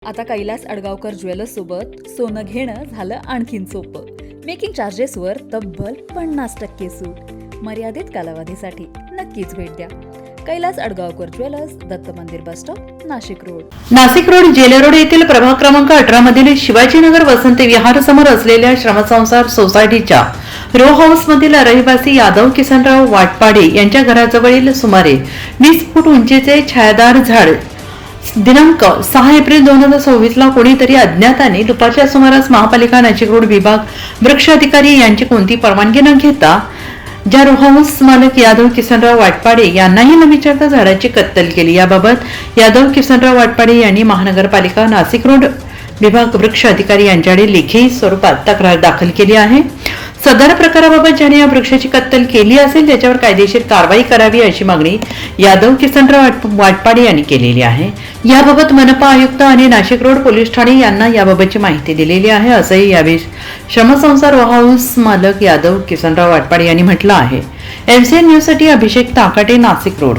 आता कैलास अडगावकर ज्वेलर्स सोबत सोनं घेणं झालं आणखीन सोपं. मेकिंग चार्जेसवर तब्बल 50% सूट. मर्यादित कालावधीसाठी नक्कीच भेट द्या. Kailas अडगावकर jewellers, Datta Mandir bus stop, Nashik road. Nashik road jail road येथील प्रभाग क्रमांक 18 मधील शिवाजीनगर वसंत विहार समोर असलेल्या श्रमसंसार सोसायटीच्या रो हाऊस मधील रहिवासी यादव किसनराव वाटपाडे यांच्या घराजवळील सुमारे 20 फूट उंचीचे छायादार झाड दिनांक 6 एप्रिल 2026 ला कोणीतरी अज्ञाताने दुपारच्या सुमारास महापालिका नाशिक रोड विभाग वृक्ष अधिकारी यांची कोणती परवानगी न घेता ज्या रो हाऊस मालक यादव किसनराव वाटपाडे यांनाही न विचारता झाडाची कत्तल केली. याबाबत यादव किसनराव वाटपाडे यांनी महानगरपालिका नाशिक रोड विभाग वृक्ष अधिकारी यांच्याकडे लेखी स्वरूपात तक्रार दाखल केली आहे. सदर प्रकाराबाबत ज्याने या वृक्षाची कत्तल केली असेल त्याच्यावर कायदेशीर कारवाई करावी अशी मागणी यादव किसनराव वाटपाडे यांनी केलेली आहे. याबाबत मनपा आयुक्त आणि नाशिक रोड पोलीस ठाणे यांना याबाबतची माहिती दिलेली आहे असंही यावेळी श्रमसंसार हाऊस मालक यादव किसनराव वाटपाडे यांनी म्हटलं आहे. MCN न्यूज साठी अभिषेक ताकाटे, नाशिक रोड.